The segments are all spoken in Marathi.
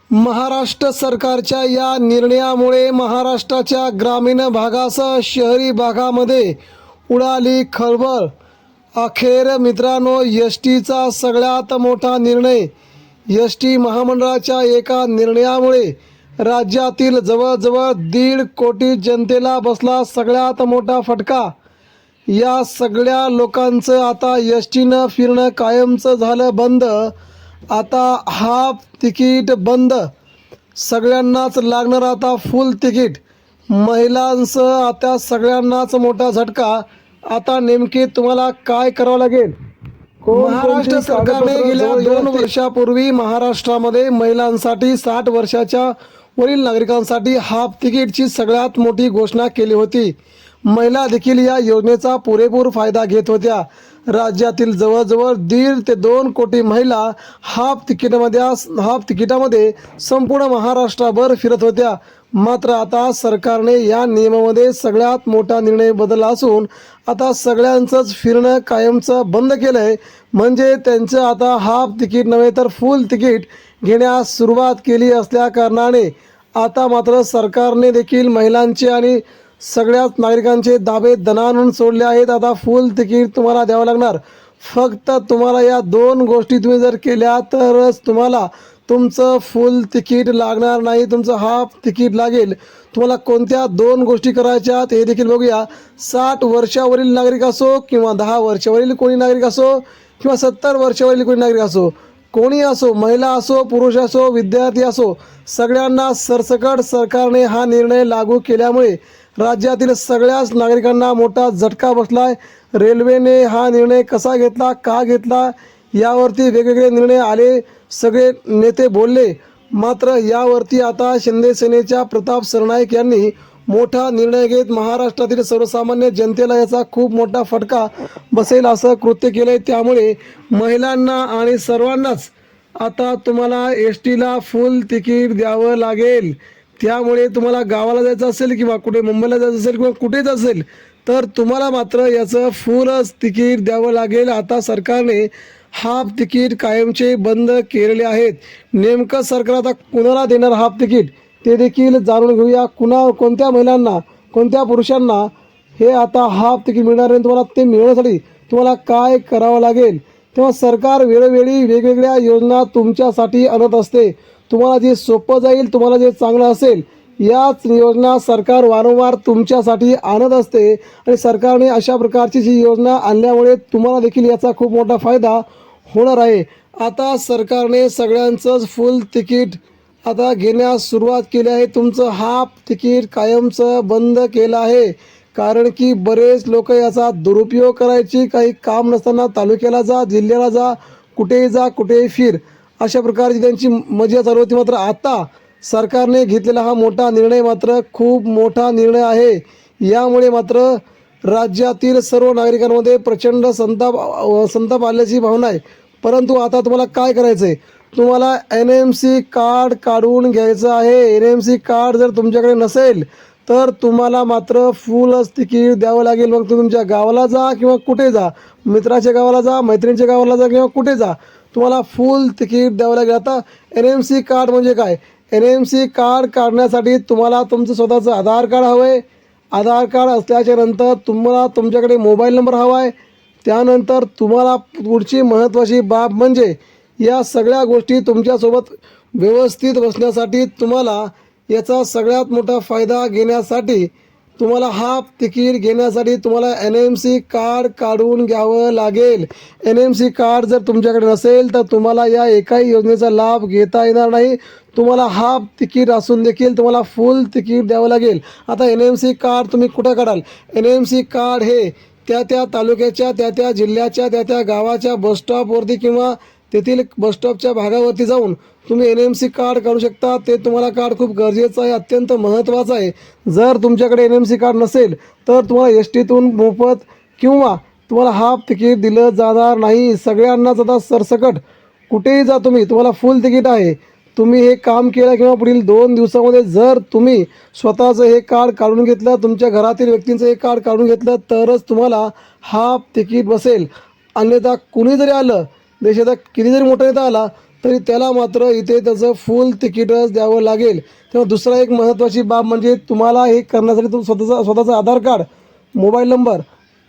महाराष्ट्र सरकारच्या या निर्णयामुळे महाराष्ट्राच्या ग्रामीण भागासह शहरी भागामध्ये उडाली खळबळ। अखेर मित्रांनो, एस टीचा सगळ्यात मोठा निर्णय, एस टी महामंडळाच्या एका निर्णयामुळे राज्यातील जवळजवळ 1.5 कोटी जनतेला बसला सगळ्यात मोठा फटका। या सगळ्या लोकांचं आता एस टीनं फिरणं कायमचं झालं बंद। आता हाफ तिकीट बंद, सगळ्यांनाच लागणार आता फुल तिकीट। महिलांसह आता सगळ्यांनाच मोठा झटका। आता नेमके तुम्हाला काय करावं लागेल? महाराष्ट्र सरकारने गेल्या 2 वर्षापूर्वी महाराष्ट्रामध्ये महिलांसाठी 60 वर्षाच्या वरील नागरिकांसाठी हाफ तिकीटची सगळ्यात मोठी घोषणा केली होती। महिला देखील या योजनेचा पुरेपूर फायदा घेत होत्या। राज्यातील जवळजवळ 1.5 ते 2 कोटी महिला हाफ तिकिटामध्ये संपूर्ण महाराष्ट्रभर फिरत होत्या। मात्र आता सरकारने या नियमामध्ये सगळ्यात मोठा निर्णय बदलला असून आता सगळ्यांचंच फिरणं कायमचं बंद केलं आहे। म्हणजे त्यांचं आता हाफ तिकीट नव्हे तर फुल तिकीट घेण्यास सुरुवात केली असल्या कारणाने आता मात्र सरकारने देखील महिलांचे आणि सगळ्याच नागरिकांचे दाबे दणाणून सोडले आहेत। आता फुल तिकीट तुम्हाला द्यावं लागणार। फक्त तुम्हाला या 2 गोष्टी तुम्ही जर केल्या तरच तुम्हाला तुमचं फुल तिकीट लागणार नाही, तुमचं हाफ तिकीट लागेल। तुम्हाला कोणत्या 2 गोष्टी करायच्या हे देखील बघूया। 60 वर्षावरील नागरिक असो किंवा 10 वर्षावरील कोणी नागरिक असो किंवा 70 वर्षावरील कोणी नागरिक असो, कोणी असो, महिला असो, पुरुष असो, विद्यार्थी असो, सगळ्यांना सरसकट सरकारने हा निर्णय लागू केल्यामुळे राज्यातील सगळ्याच नागरिकांना मोठा झटका बसलाय। रेल्वेने हा निर्णय कसा घेतला, का घेतला, यावरती वेगवेगळे निर्णय आले, सगळे नेते बोलले। मात्र यावरती आता शिंदे सेनेच्या प्रताप सरनाईक यांनी मोठा निर्णय घेत महाराष्ट्रातील सर्वसामान्य जनतेला याचा खूप मोठा फटका बसेल असं कृत्य केलंय। त्यामुळे महिलांना आणि सर्वांनाच आता तुम्हाला एस टीला फुल तिकीट द्यावं लागेल। त्यामुळे तुम्हाला गावाला जायचं असेल किंवा कुठे मुंबईला जायचं असेल किंवा कुठेच असेल तर तुम्हाला मात्र याचं फुलच तिकीट द्यावं लागेल। आता सरकारने हाफ तिकीट कायमचे बंद केलेले आहेत। नेमकं सरकार आता कुणाला देणार हाफ तिकीट ते देखील जाणून घेऊया। कोणत्या महिलांना, कोणत्या पुरुषांना हे आता हाफ तिकीट मिळणार आहे, तुम्हाला ते मिळवण्यासाठी तुम्हाला काय करावं लागेल। तेव्हा सरकार वेळोवेळी वेगवेगळ्या योजना तुमच्यासाठी आणत असते। तुम्हाला जे सोपं जाईल, तुम्हाला जे चांगलं असेल, याच योजना सरकार वारंवार तुमच्यासाठी आणत असते। आणि सरकारने अशा प्रकारची जी योजना आणल्यामुळे तुम्हाला देखील याचा खूप मोठा फायदा होणार आहे। आता सरकारने सगळ्यांचंच फुल तिकीट आता घेण्यास सुरुवात केली आहे। तुमचं हाफ तिकीट कायमचं बंद केलं आहे। कारण की बरेच लोक याचा दुरुपयोग करायची, काही काम नसताना तालुक्याला जा, जिल्ह्याला जा, कुठेही जा, कुठेही फिर, अशा प्रकारची त्यांची मजा चालू होती। मात्र आता सरकारने घेतलेला हा मोठा निर्णय मात्र खूप मोठा निर्णय आहे। यामुळे मात्र राज्यातील सर्व नागरिकांमध्ये प्रचंड संताप आल्याची भावना आहे। परंतु आता तुम्हाला काय करायचं आहे, तुम्हाला NMC कार्ड काढून घ्यायचं आहे। NMC कार्ड जर तुमच्याकडे नसेल तर तुम्हाला मात्र फुलच तिकीट द्यावं लागेल। मग तुम्ही तुमच्या गावाला जा किंवा कुठे जा, मित्राच्या गावाला जा, मैत्रिणीच्या गावाला जा किंवा कुठे जा, तुम्हाला फुल तिकीट द्यावं लागेल। आता NMC कार्ड म्हणजे काय? NMC कार्ड काढण्यासाठी तुम्हाला तुमचं स्वतःचं आधार कार्ड हवं आहे। आधार कार्ड असल्याच्या नंतर तुम्हाला तुमच्याकडे मोबाईल नंबर हवा आहे। त्यानंतर तुम्हाला पुढची महत्त्वाची बाब म्हणजे या सगळ्या गोष्टी तुमच्यासोबत व्यवस्थित बसण्यासाठी तुम्हाला याचा सगळ्यात मोठा फायदा घेण्यासाठी तुम्हाला हाफ तिकीट घेण्यासाठी तुम्हाला NMC कार्ड काढून घ्यावं लागेल। NMC कार्ड जर तुमच्याकडे नसेल तर तुम्हाला या एकाही योजनेचा लाभ घेता येणार नाही। तुम्हाला हाफ तिकीट असून देखील तुम्हाला फुल तिकीट द्यावं लागेल। आता NMC कार्ड तुम्ही कुठं काढाल? NMC कार्ड हे त्या तालुक्याच्या, त्या जिल्ह्याच्या, त्या गावाच्या बसस्टॉपवरती किंवा तेथील बसस्टॉपच्या भागावरती जाऊन तुम्ही NMC कार्ड काढू शकता। ते तुम्हाला कार्ड खूप गरजेचं आहे, अत्यंत महत्त्वाचं आहे। जर तुमच्याकडे NMC कार्ड नसेल तर तुम्हाला एस टीतून मोफत किंवा तुम्हाला हाफ तिकीट दिलं जाणार नाही। सगळ्यांनाच आता सरसकट कुठेही जा तुम्ही, तुम्हाला फुल तिकीट आहे। तुम्ही हे काम केलं किंवा पुढील 2 दिवसामध्ये जर तुम्ही स्वतःचं हे कार्ड काढून घेतलं, तुमच्या घरातील व्यक्तींचं हे कार्ड काढून घेतलं तरच तुम्हाला हाफ तिकीट बसेल। अन्यथा कुणी जरी आलं, देशाचा किती जरी मोठा नेता आला तरी त्याला मात्र इथे त्याचं फुल तिकीटच द्यावं लागेल. तेव्हा दुसरा एक महत्त्वाची बाब म्हणजे तुम्हाला हे करण्यासाठी स्वतःचं आधार कार्ड, मोबाईल नंबर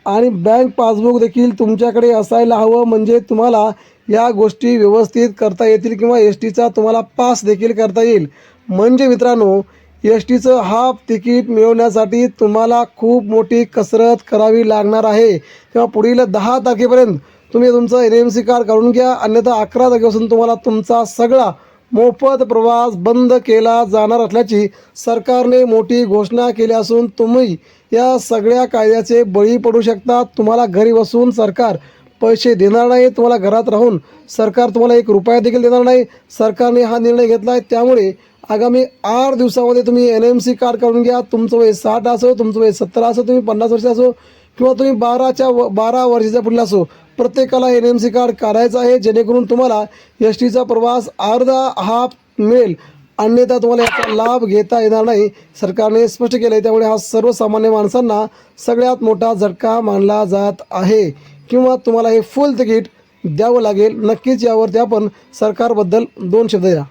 आणि बँक पासबुक देखील तुमच्याकडे असायला हवं. म्हणजे तुम्हाला या गोष्टी व्यवस्थित करता येतील किंवा एस टीचा तुम्हाला पास देखील करता येईल. म्हणजे मित्रांनो, एस टीचं हाफ तिकीट मिळवण्यासाठी तुम्हाला खूप मोठी कसरत करावी लागणार आहे. तेव्हा पुढील 10 तारखेपर्यंत तुम्ही तुमचं NMC कार्ड काढून घ्या, अन्यथा 11 तारखेपासून तुम्हाला तुमचा सगळा मोफत प्रवास बंद केला जाणार असल्याची सरकारने मोठी घोषणा केली असून तुम्ही या सगळ्या कायद्याचे बळी पडू शकता. तुम्हाला घरी बसून सरकार पैसे देणार नाही, तुम्हाला घरात राहून सरकार तुम्हाला 1 रुपया देखील देणार नाही. सरकारने हा निर्णय घेतला आहे. त्यामुळे आगामी 8 दिवसामध्ये तुम्ही NMC कार्ड काढून घ्या. तुमचं वय 60 असो, तुमचं वय 17 असो, तुम्ही 50 वर्ष असो किंवा तुम्ही 12 वर्षाच्या पुढे असो, प्रत्येकाला NMC कार्ड काढायचं आहे, जेणेकरून तुम्हाला एस टीचा प्रवास अर्धा हाफ मिळेल. अन्यथा तुम्हाला याचा लाभ घेता येणार नाही, सरकारने स्पष्ट केलं आहे. त्यामुळे हा सर्वसामान्य माणसांना सगळ्यात मोठा झटका मानला जात आहे किंवा तुम्हाला हे फुल तिकीट द्यावं लागेल. नक्कीच यावरती आपण सरकारबद्दल 2 शब्द द्या.